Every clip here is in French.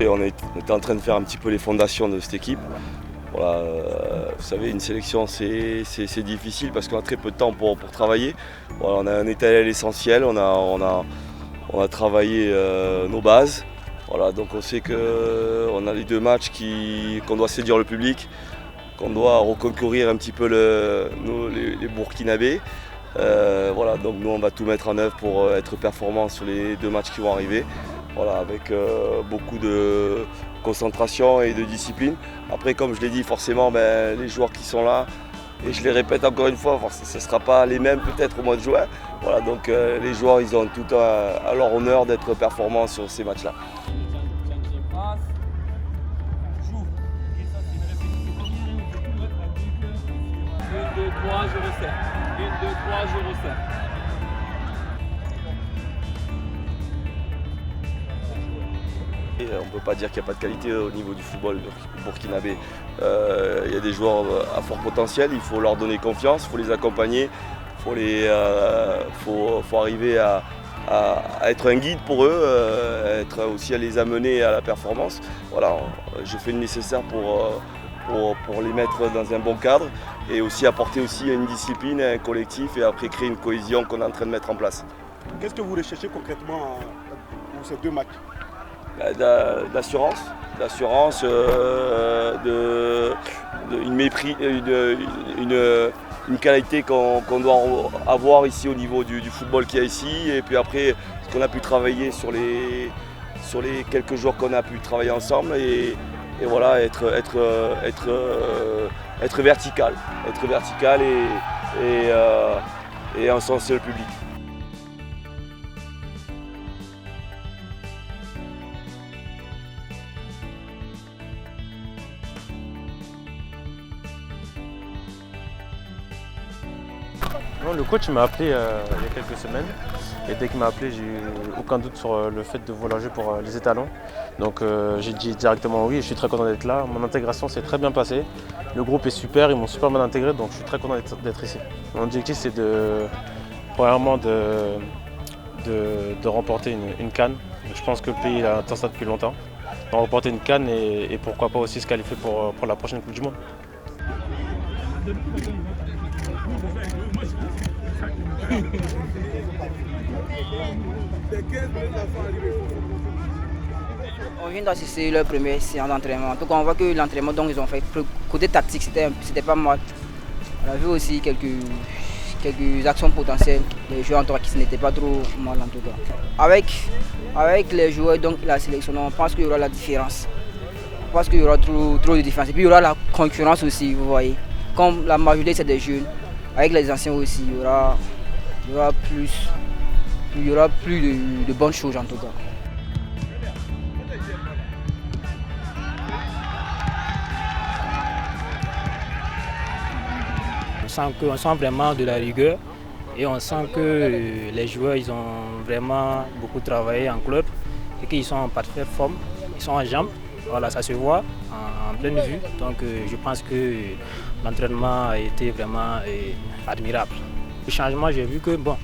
Et on était en train de faire un petit peu les fondations de cette équipe. Voilà, vous savez, une sélection c'est difficile parce qu'on a très peu de temps pour travailler. Voilà, on est allé à l'essentiel, on a travaillé nos bases. Voilà, donc on sait qu'on a les 2 matchs qu'on doit séduire le public, qu'on doit reconcourir un petit peu les Burkinabés. Voilà, donc nous on va tout mettre en œuvre pour être performants sur les 2 matchs qui vont arriver. Voilà, avec beaucoup de concentration et de discipline. Après, comme je l'ai dit, forcément, les joueurs qui sont là, et je les répète encore une fois, ce ne sera pas les mêmes peut-être au mois de juin. Voilà, donc les joueurs, ils ont tout à leur honneur d'être performants sur ces matchs-là. On ne peut pas dire qu'il n'y a pas de qualité au niveau du football burkinabé. Il y a des joueurs à fort potentiel, il faut leur donner confiance, il faut les accompagner, faut arriver à être un guide pour eux, être aussi à les amener à la performance. Voilà, je fais le nécessaire pour les mettre dans un bon cadre et aussi apporter aussi une discipline, un collectif et après créer une cohésion qu'on est en train de mettre en place. Qu'est-ce que vous recherchez concrètement pour ces 2 matchs? D'assurance, une qualité qu'on doit avoir ici au niveau du football qu'il y a ici. Et puis après, ce qu'on a pu travailler sur les quelques jours qu'on a pu travailler ensemble. Et voilà, être vertical. Être vertical et encenser le public. Non, le coach m'a appelé il y a quelques semaines et dès qu'il m'a appelé, j'ai eu aucun doute sur le fait de vouloir jouer pour les étalons. Donc j'ai dit directement oui et je suis très content d'être là. Mon intégration s'est très bien passée. Le groupe est super, ils m'ont super bien intégré donc je suis très content d'être ici. Mon objectif c'est premièrement de remporter une CAN. Je pense que le pays attend ça depuis longtemps. De remporter une CAN et pourquoi pas aussi se qualifier pour la prochaine Coupe du Monde. On vient d'assister leur première séance d'entraînement. En tout cas, on voit que l'entraînement dont ils ont fait, côté tactique, c'était pas mal. On a vu aussi quelques actions potentielles des joueurs en tout cas qui n'étaient pas trop mal en tout cas. Avec les joueurs donc la sélection, on pense qu'il y aura la différence. On pense qu'il y aura trop de différence. Et puis il y aura la concurrence aussi, vous voyez. Comme la majorité c'est des jeunes, avec les anciens aussi, il y aura plus de bonnes choses en tout cas. On sent vraiment de la rigueur et on sent que les joueurs ils ont vraiment beaucoup travaillé en club et qu'ils sont en parfaite forme, ils sont en jambes. Voilà, ça se voit en pleine vue. Donc je pense que l'entraînement a été vraiment admirable. Le changement, j'ai vu que bon,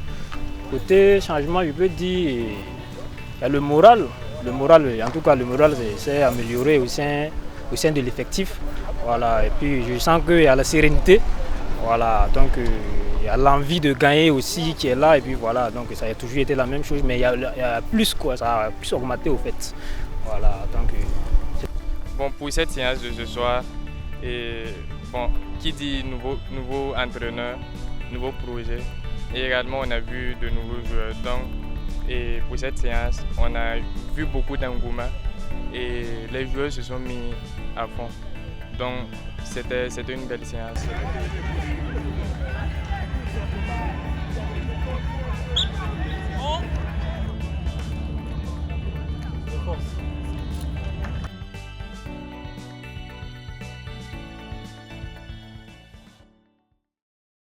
côté changement, je peux dire il y a le moral. En tout cas, le moral s'est amélioré au sein de l'effectif. Voilà, et puis je sens qu'il y a la sérénité. Voilà, donc il y a l'envie de gagner aussi qui est là. Et puis voilà, donc ça a toujours été la même chose, mais il y a plus quoi, ça a plus augmenté au fait. Voilà, donc. Bon, pour cette séance de ce soir, et bon, qui dit nouveau entraîneur, nouveau projet, et également on a vu de nouveaux joueurs. Donc, et pour cette séance, on a vu beaucoup d'engouement et les joueurs se sont mis à fond. Donc, c'était une belle séance.